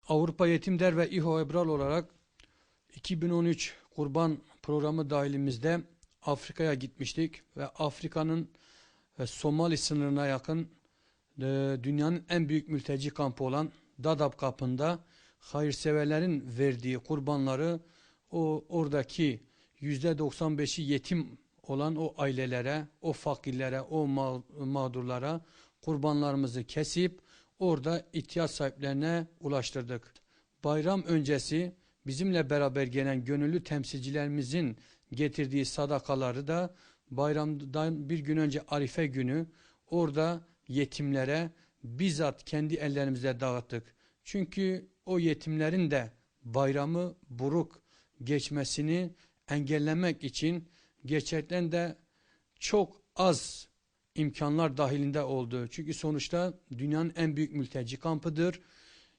Avrupa Yetimder ve İHO Ebral olarak 2013 Kurban Programı dahilimizde Afrika'ya gitmiştik ve Afrika'nın Somali sınırına yakın dünyanın en büyük mülteci kampı olan Dadaab kampında hayırseverlerin verdiği kurbanları oradaki %95'i yetim olan o ailelere, o fakirlere, o mağdurlara kurbanlarımızı kesip orada ihtiyaç sahiplerine ulaştırdık. Bayram öncesi bizimle beraber gelen gönüllü temsilcilerimizin getirdiği sadakaları da bayramdan bir gün önce Arife günü orada yetimlere bizzat kendi ellerimizle dağıttık. Çünkü o yetimlerin de bayramı buruk geçmesini engellemek için gerçekten de çok az imkanlar dahilinde oldu. Çünkü sonuçta dünyanın en büyük mülteci kampıdır.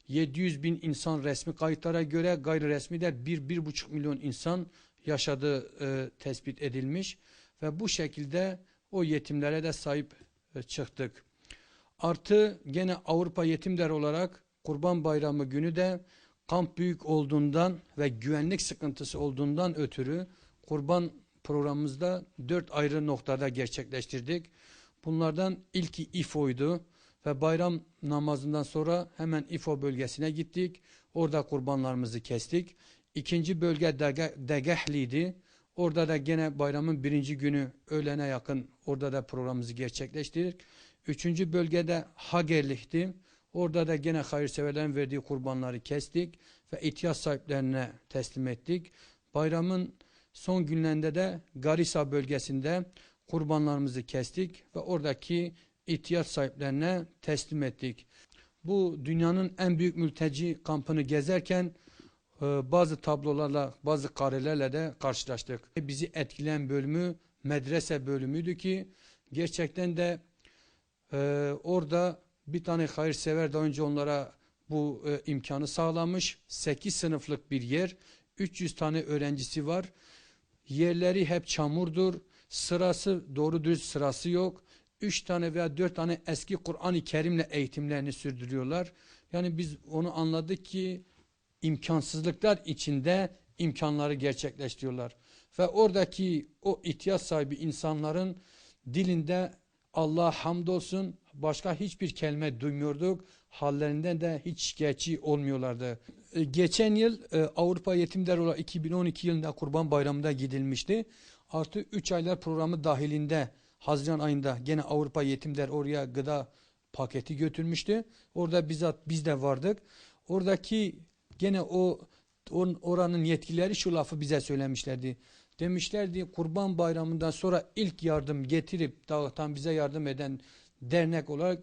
700 bin insan resmi kayıtlara göre, gayri resmi de 1-1,5 milyon insan yaşadığı tespit edilmiş ve bu şekilde o yetimlere de sahip çıktık. Artı gene Avrupa Yetimler olarak Kurban Bayramı günü de kamp büyük olduğundan ve güvenlik sıkıntısı olduğundan ötürü kurban programımızda 4 ayrı noktada gerçekleştirdik. Bunlardan ilki İFO'ydu ve bayram namazından sonra hemen İFO bölgesine gittik. Orada kurbanlarımızı kestik. İkinci bölge Degehli'ydi. Orada da gene bayramın birinci günü öğlene yakın orada da programımızı gerçekleştirdik. Üçüncü bölgede Hagerlik'ti. Orada da gene hayırseverlerin verdiği kurbanları kestik ve ihtiyaç sahiplerine teslim ettik. Bayramın son günlerinde de Garissa bölgesinde kurbanlarımızı kestik ve oradaki ihtiyaç sahiplerine teslim ettik. Bu dünyanın en büyük mülteci kampını gezerken bazı tablolarla, bazı karelerle de karşılaştık. Bizi etkileyen bölümü medrese bölümüydü ki gerçekten de orada bir tane hayırsever daha önce onlara bu imkanı sağlamış. 8 sınıflık bir yer, 300 tane öğrencisi var. Yerleri hep çamurdur. Sırası doğru düz sırası yok. 3 tane veya 4 tane eski Kur'an-ı Kerim'le eğitimlerini sürdürüyorlar. Yani biz onu anladık ki imkansızlıklar içinde imkanları gerçekleştiriyorlar. Ve oradaki o ihtiyaç sahibi insanların dilinde Allah'a hamdolsun başka hiçbir kelime duymuyorduk. Hallerinden de hiç şikayetçi olmuyorlardı. Geçen yıl Avrupa Yetimler olarak 2012 yılında Kurban Bayramı'nda gidilmişti. Artı 3 aylar programı dahilinde Haziran ayında gene Avrupa Yetimler oraya gıda paketi götürmüştü. Orada bizzat biz de vardık. Oradaki gene oranın yetkilileri şu lafı bize söylemişlerdi. Demişlerdi Kurban Bayramı'ndan sonra ilk yardım getirip dağıtan bize yardım eden dernek olarak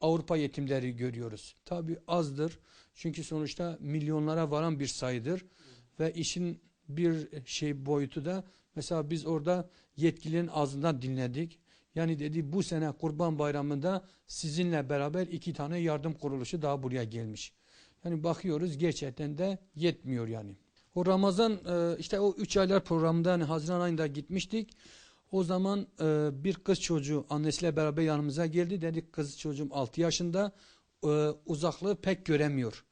Avrupa Yetimleri görüyoruz. Tabi azdır. Çünkü sonuçta milyonlara varan bir sayıdır. Ve işin bir boyutu da mesela biz orada yetkililerin ağzından dinledik. Yani dedi bu sene Kurban Bayramı'nda sizinle beraber 2 tane yardım kuruluşu daha buraya gelmiş. Yani bakıyoruz gerçekten de yetmiyor yani. O Ramazan işte o 3 aylar programında hani Haziran ayında gitmiştik. O zaman bir kız çocuğu annesiyle beraber yanımıza geldi. Dedik kız çocuğum 6 yaşında uzaklığı pek göremiyor.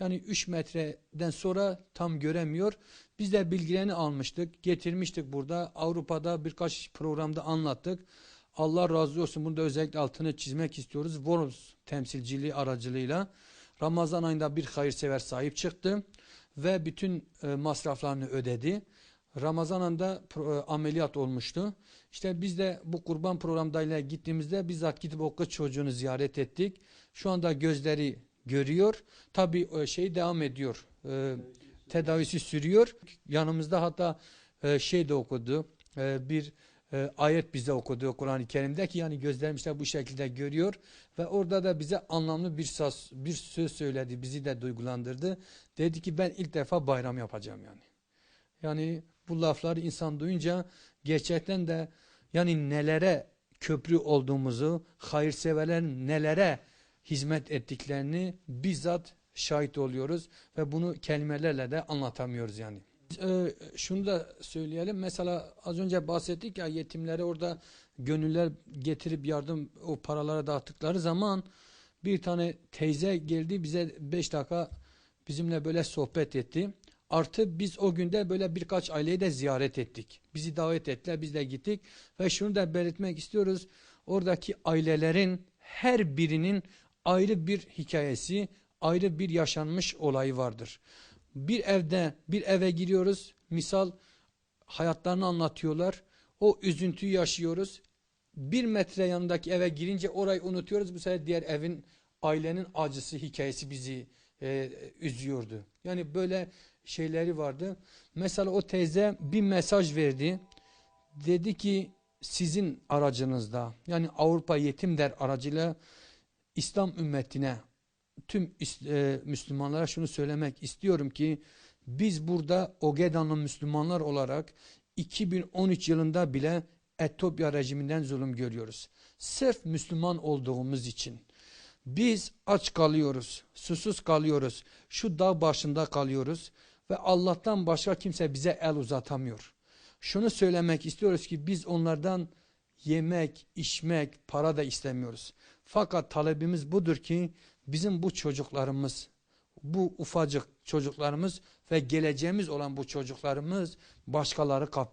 Yani 3 metreden sonra tam göremiyor. Biz de bilgilerini almıştık. Getirmiştik burada. Avrupa'da birkaç programda anlattık. Allah razı olsun. Bunu da özellikle altını çizmek istiyoruz. Worms temsilciliği aracılığıyla Ramazan ayında bir hayırsever sahip çıktı. Ve bütün masraflarını ödedi. Ramazan ayında ameliyat olmuştu. İşte biz de bu kurban programıyla gittiğimizde bizzat gidip o kız çocuğunu ziyaret ettik. Şu anda gözleri görüyor. Tabii devam ediyor. Tedavisi sürüyor. Yanımızda hatta de okudu. Bir ayet bize okudu Kur'an-ı Kerim'de ki yani gözlerim işte bu şekilde görüyor ve orada da bize anlamlı bir söz söyledi. Bizi de duygulandırdı. Dedi ki ben ilk defa bayram yapacağım yani. Yani bu lafları insan duyunca gerçekten de yani nelere köprü olduğumuzu, hayırseverlerin nelere hizmet ettiklerini bizzat şahit oluyoruz ve bunu kelimelerle de anlatamıyoruz yani. Şunu da söyleyelim. Mesela az önce bahsettik ya yetimlere orada gönüller getirip yardım o paralara dağıttıkları zaman Bir tane teyze geldi bize 5 dakika bizimle böyle sohbet etti. Artı biz o günde böyle birkaç aileyi de ziyaret ettik. Bizi davet ettiler, biz de gittik. Ve şunu da belirtmek istiyoruz. Oradaki ailelerin her birinin ayrı bir hikayesi, ayrı bir yaşanmış olayı vardır. Bir eve giriyoruz. Misal hayatlarını anlatıyorlar. O üzüntüyü yaşıyoruz. 1 metre yanındaki eve girince orayı unutuyoruz. Bu sefer diğer evin, ailenin acısı, hikayesi bizi üzüyordu. Yani böyle şeyleri vardı. Mesela o teyze bir mesaj verdi. Dedi ki sizin aracınızda, yani Avrupa Yetim Der aracıyla İslam ümmetine, tüm Müslümanlara şunu söylemek istiyorum ki biz burada Ogedanlı Müslümanlar olarak 2013 yılında bile Etiyopya rejiminden zulüm görüyoruz. Sırf Müslüman olduğumuz için. Biz aç kalıyoruz, susuz kalıyoruz, şu dağ başında kalıyoruz ve Allah'tan başka kimse bize el uzatamıyor. Şunu söylemek istiyoruz ki biz onlardan yemek, içmek, para da istemiyoruz. Fakat talebimiz budur ki bizim bu çocuklarımız, bu ufacık çocuklarımız ve geleceğimiz olan bu çocuklarımız başkaları kapıyor.